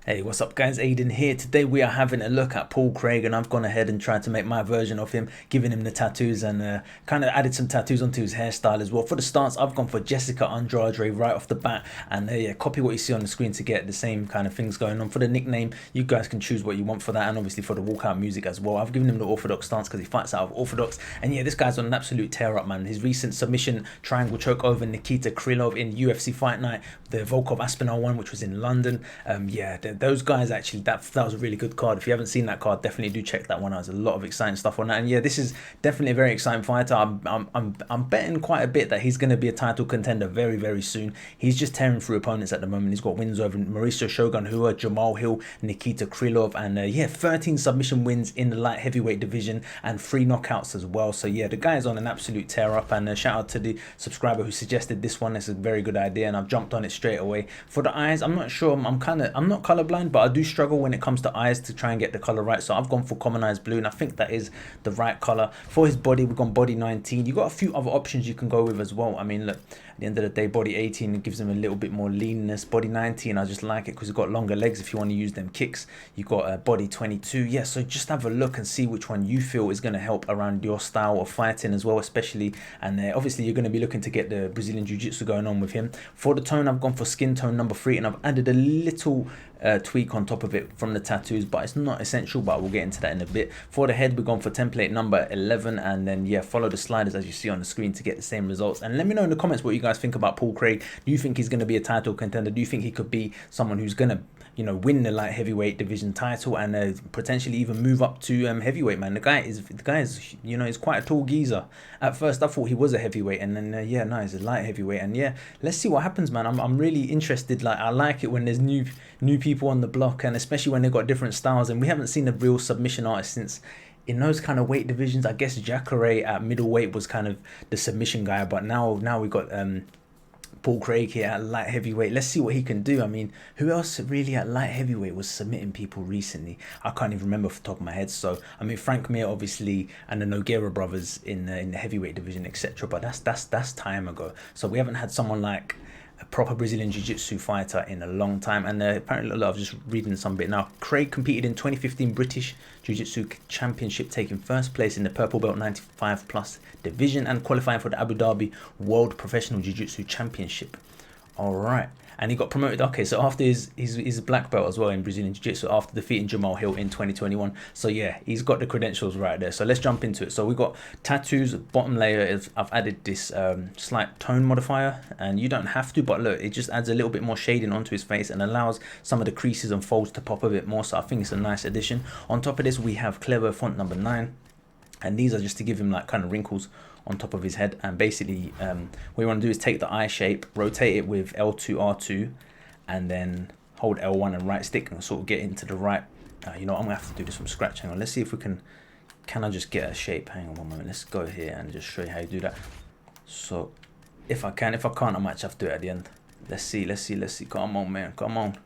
Hey, what's up guys, Aiden here. Today we are having a look at Paul Craig, and I've gone ahead and tried to make my version of him, giving him the tattoos and kind of added some tattoos onto his hairstyle as well. For the stance, I've gone for Jessica Andrade right off the bat, and yeah, copy what you see on the screen to get the same kind of things going on. For the nickname, you guys can choose what you want for that, and obviously for the walkout music as well. I've given him the orthodox stance because he fights out of orthodox, and yeah, this guy's on an absolute tear up, man. His recent submission triangle choke over Nikita Krylov in UFC Fight Night, the Volkov Aspinall one, which was in London. Yeah, those guys actually, that was a really good card. If you haven't seen that card, definitely do check that one out. There's a lot of exciting stuff on that, and yeah, this is definitely a very exciting fighter. I'm betting quite a bit that he's going to be a title contender very soon. He's just tearing through opponents at the moment. He's got wins over Mauricio Shogun Hua, Jamal Hill, Nikita Krylov, and yeah, 13 submission wins in the light heavyweight division and 3 knockouts as well. So yeah, the guy is on an absolute tear up, and shout out to the subscriber who suggested this one. It's a very good idea, and I've jumped on it straight away. For the eyes, I'm not sure. I'm not colorblind, but I do struggle when it comes to eyes to try and get the color right. So I've gone for common eyes blue, and I think that is the right color. For his body, we've gone body 19. You got a few other options you can go with as well. I mean, look, at the end of the day, body 18 gives him a little bit more leanness. Body 19, I just like it because he's got longer legs if you want to use them kicks. You got body 22. Yeah, so just have a look and see which one you feel is going to help around your style of fighting as well, especially. And obviously you're going to be looking to get the Brazilian Jiu-Jitsu going on with him. For the tone, I've gone for skin tone number 3, and I've added a little tweak on top of it from the tattoos, but it's not essential, but we'll get into that in a bit. For the head, we've gone for template number 11, and then yeah, follow the sliders as you see on the screen to get the same results. And let me know in the comments what you guys think about Paul Craig. Do you think he's going to be a title contender? Do you think he could be someone who's going to, you know, win the light heavyweight division title and potentially even move up to heavyweight? Man, the guy is, you know, he's quite a tall geezer. At first I thought he was a heavyweight, and then yeah, no, he's a light heavyweight. And yeah, let's see what happens, man. I'm really interested. Like, I like it when there's new people on the block, and especially when they've got different styles, and we haven't seen a real submission artist since in those kind of weight divisions. I guess Jacare at middleweight was kind of the submission guy, but now we got Paul Craig here at light heavyweight. Let's see what he can do. I mean, who else really at light heavyweight was submitting people recently? I can't even remember off the top of my head. So I mean, Frank Mir obviously, and the Nogueira brothers in the heavyweight division, etc. But that's time ago. So we haven't had someone like a proper Brazilian Jiu-Jitsu fighter in a long time. And apparently, I was just reading some bit now. Craig competed in 2015 British Jiu-Jitsu Championship, taking first place in the purple belt 95 plus division and qualifying for the Abu Dhabi World Professional Jiu-Jitsu Championship. All right. And he got promoted. Okay, so after his black belt as well in Brazilian Jiu-Jitsu after defeating Jamal Hill in 2021. So yeah, he's got the credentials right there. So let's jump into it. So we got tattoos. Bottom layer is, I've added this slight tone modifier, and you don't have to, but look, it just adds a little bit more shading onto his face and allows some of the creases and folds to pop a bit more. So I think it's a nice addition. On top of this, we have CLAIRVAUX font number 9, and these are just to give him like kind of wrinkles on top of his head. And basically what you want to do is take the eye shape, rotate it with L2 R2, and then hold L1 and right stick and sort of get into the right you know, I'm gonna have to do this from scratch. Hang on, let's see if we can I just get a shape? Hang on one moment, let's go here and just show you how you do that. So if I can't, I might have to do it at the end. Let's see. Come on, man, come on.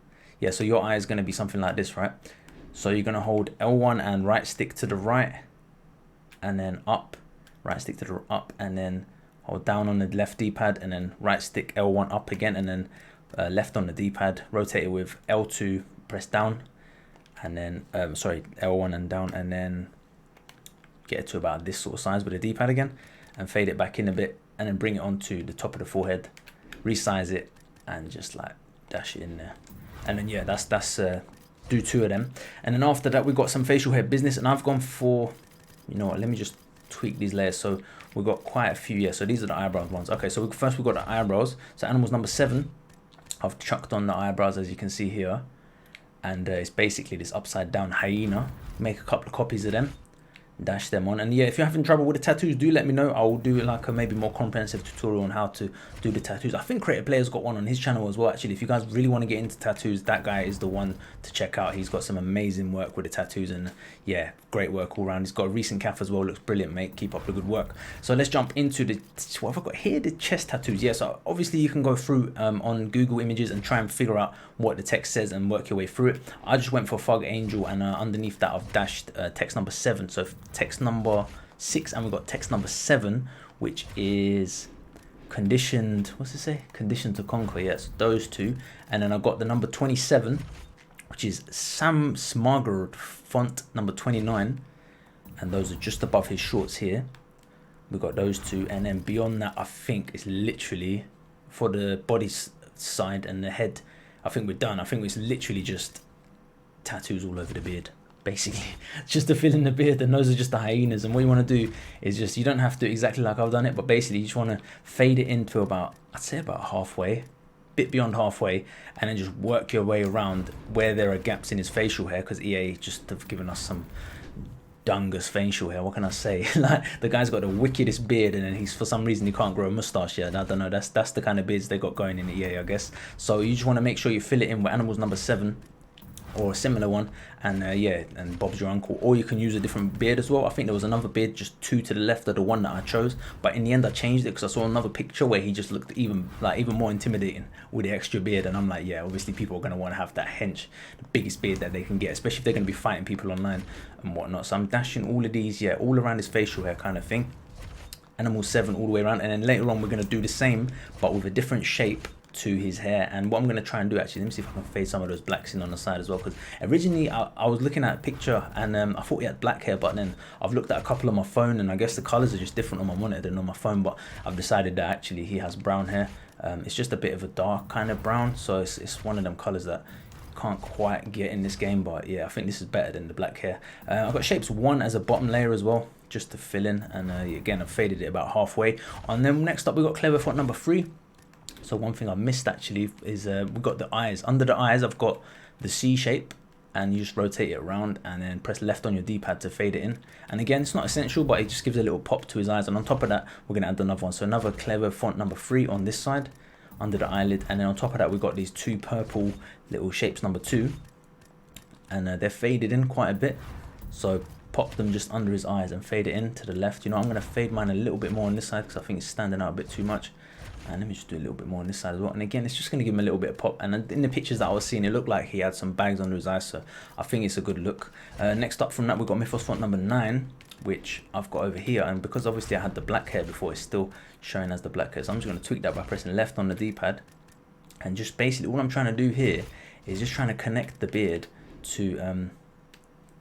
Yeah, so your eye is going to be something like this, right? So you're going to hold L1 and right stick to the right, and then up, right stick to the up, and then hold down on the left D-pad, and then right stick L1 up again, and then left on the D-pad, rotate it with L2, press down, and then sorry, L1 and down, and then get it to about this sort of size with the D-pad again, and fade it back in a bit, and then bring it onto the top of the forehead, resize it, and just like dash it in there. And then yeah, that's do 2 of them. And then after that, we've got some facial hair business, and I've gone for, you know what, let me just tweak these layers. So we've got quite a few. Yeah, so these are the eyebrows ones. Okay, so first we've got the eyebrows. So animals number 7, I've chucked on the eyebrows, as you can see here, and it's basically this upside down hyena. Make a couple of copies of them, dash them on. And yeah, if you're having trouble with the tattoos, do let me know. I will do like a maybe more comprehensive tutorial on how to do the tattoos. I think Creative Player's got one on his channel as well, actually. If you guys really want to get into tattoos, that guy is the one to check out. He's got some amazing work with the tattoos, and yeah, great work all around. He's got a recent CAF as well. Looks brilliant, mate. Keep up the good work. So let's jump into the, what have I got here? The chest tattoos. Yeah, so obviously you can go through on Google Images and try and figure out what the text says and work your way through it. I just went for Fug Angel, and underneath that I've dashed text number 7. So text number 6, and we've got text number 7, which is conditioned, what's it say? Conditioned to conquer. Yes, those two. And then I've got the number 27, which is SMARAGD font number 29, and those are just above his shorts here. We got those two, and then beyond that, I think it's literally for the body side and the head. I think we're done. I think it's literally just tattoos all over the beard, basically, just to fill in the beard. And those are just the hyenas. And what you want to do is just, you don't have to exactly like I've done it, but basically you just want to fade it into about, I'd say about halfway, bit beyond halfway, and then just work your way around where there are gaps in his facial hair, because EA just have given us some dungus facial hair. What can I say? Like, the guy's got the wickedest beard, and then he's, for some reason, he can't grow a mustache yet. I don't know, that's the kind of beards they got going in EA, I guess. So you just want to make sure you fill it in with animals number 7 or a similar one, and yeah, and Bob's your uncle. Or you can use a different beard as well. I think there was another beard just 2 to the left of the one that I chose, but in the end I changed it because I saw another picture where he just looked even more intimidating with the extra beard, and I'm like, yeah, obviously people are going to want to have that hench, the biggest beard that they can get, especially if they're going to be fighting people online and whatnot. So I'm dashing all of these, yeah, all around his facial hair kind of thing, animal 7 all the way around, and then later on we're going to do the same but with a different shape to his hair. And what I'm going to try and do, actually, let me see if I can fade some of those blacks in on the side as well, because originally I was looking at a picture and I thought he had black hair, but then I've looked at a couple on my phone and I guess the colors are just different on my monitor than on my phone, but I've decided that actually he has brown hair. It's just a bit of a dark kind of brown, so it's one of them colors that can't quite get in this game, but yeah, I think this is better than the black hair. I've got shapes 1 as a bottom layer as well, just to fill in, and again I've faded it about halfway. And then next up we got CLAIRVAUX font number 3. So one thing I missed actually is we've got the eyes. Under the eyes I've got the C shape, and you just rotate it around and then press left on your D-pad to fade it in. And again, it's not essential, but it just gives a little pop to his eyes. And on top of that, we're going to add another one. So another CLAIRVAUX font number 3 on this side under the eyelid, and then on top of that we've got these 2 purple little shapes number 2, and they're faded in quite a bit, so pop them just under his eyes and fade it in to the left. You know, I'm going to fade mine a little bit more on this side because I think it's standing out a bit too much. And let me just do a little bit more on this side as well. And again, it's just going to give him a little bit of pop. And in the pictures that I was seeing, it looked like he had some bags under his eyes, so I think it's a good look. Next up from that, we've got MYTHOS font number 9, which I've got over here. And because obviously I had the black hair before, it's still showing as the black hair. So I'm just going to tweak that by pressing left on the D-pad. And just basically all I'm trying to do here is just trying to connect the beard to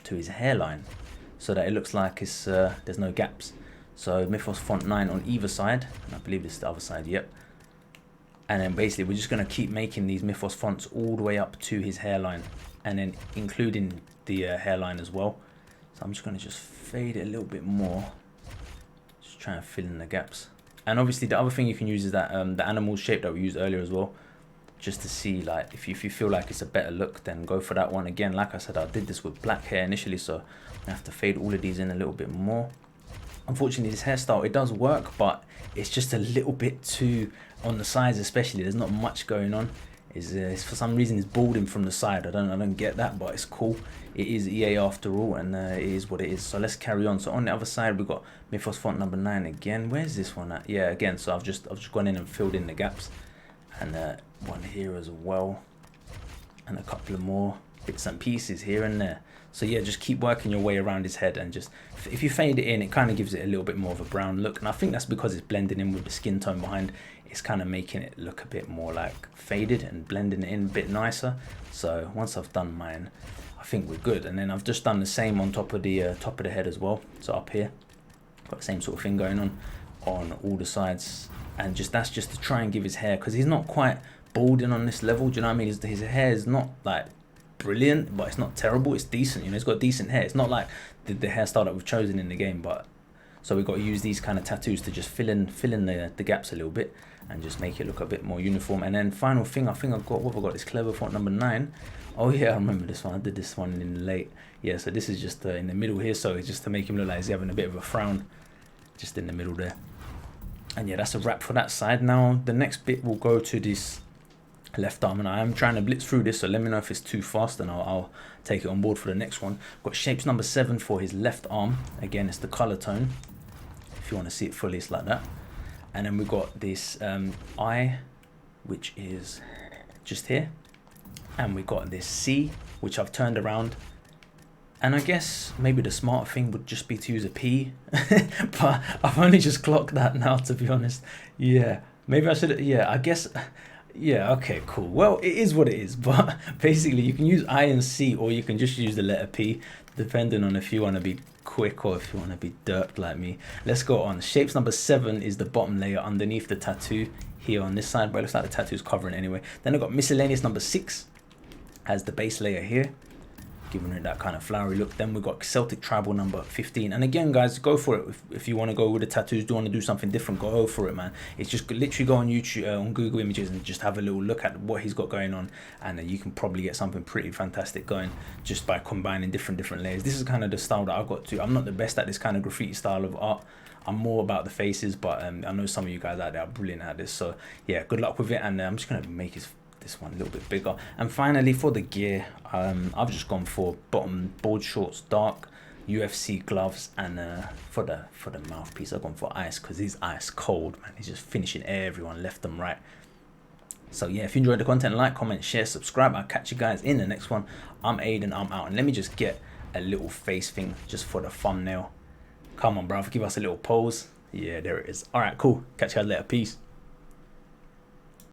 his hairline, so that it looks like it's there's no gaps. So MYTHOS font 9 on either side, and I believe this is the other side, yep. And then basically we're just going to keep making these MYTHOS fonts all the way up to his hairline, and then including the hairline as well. So I'm just going to just fade it a little bit more, just trying to fill in the gaps. And obviously the other thing you can use is that the animal shape that we used earlier as well, just to see, like, if you feel like it's a better look, then go for that one. Again, like I said, I did this with black hair initially, so I have to fade all of these in a little bit more. Unfortunately, this hairstyle, it does work, but it's just a little bit too on the sides, especially. There's not much going on. It's for some reason it's balding from the side. I don't get that, but it's cool. It is EA after all, and it is what it is. So let's carry on. So on the other side, we've got MYTHOS font number 9 again. Where's this one at? Yeah, again. So I've just gone in and filled in the gaps, and one here as well, and a couple of more bits and pieces here and there. So yeah, just keep working your way around his head, and just, if you fade it in, it kind of gives it a little bit more of a brown look. And I think that's because it's blending in with the skin tone behind. It's kind of making it look a bit more like faded and blending it in a bit nicer. So once I've done mine, I think we're good. And then I've just done the same on top of the head as well. So up here, got the same sort of thing going on all the sides, and that's just to try and give his hair, because he's not quite balding on this level. Do you know what I mean? His hair is not like brilliant, but it's not terrible. It's decent. You know, he's got decent hair. It's not like the hairstyle that we've chosen in the game, but so we've got to use these kind of tattoos to just fill in the gaps a little bit and just make it look a bit more uniform. And then final thing, I think I've got, what have I got? This CLAIRVAUX font number 9. Oh yeah, I remember this one. I did this one in late. Yeah, so this is just in the middle here, so it's just to make him look like he's having a bit of a frown just in the middle there. And yeah, that's a wrap for that side. Now the next bit will go to this left arm, and I am trying to blitz through this, so let me know if it's too fast, and I'll take it on board for the next one. Got shapes number 7 for his left arm. Again, it's the color tone. If you want to see it fully, it's like that. And then we've got this eye, which is just here, and we've got this C, which I've turned around. And I guess maybe the smarter thing would just be to use a P, but I've only just clocked that now, to be honest. Yeah, maybe I should. Yeah, I guess Yeah, okay, cool. Well, it is what it is, but basically you can use I and C, or you can just use the letter P, depending on if you want to be quick or if you want to be dirt like me. Let's go on. Shapes number 7 is the bottom layer underneath the tattoo here on this side, but it looks like the tattoo's covering anyway. Then I've got miscellaneous number 6, has the base layer here, giving it that kind of flowery look. Then we've got Celtic Tribal number 15, and again guys, go for it. If you want to go with the tattoos, do want to do something different, go for it, man. It's just literally go on YouTube, on Google Images, and just have a little look at what he's got going on, and you can probably get something pretty fantastic going just by combining different layers. This is kind of the style that I've got to. I'm not the best at this kind of graffiti style of art. I'm more about the faces, but I know some of you guys out there are brilliant at this. So yeah, good luck with it, and I'm just gonna make this one a little bit bigger. And finally, for the gear, I've just gone for bottom board shorts, dark UFC gloves, and for the mouthpiece, I've gone for ice, because he's ice cold, man. He's just finishing everyone left and right. So yeah, if you enjoyed the content, like, comment, share, subscribe. I'll catch you guys in the next one. I'm Aiden, I'm out, and let me just get a little face thing just for the thumbnail. Come on, bro, give us a little pose. Yeah, there it is. All right, cool. Catch you guys later. Peace.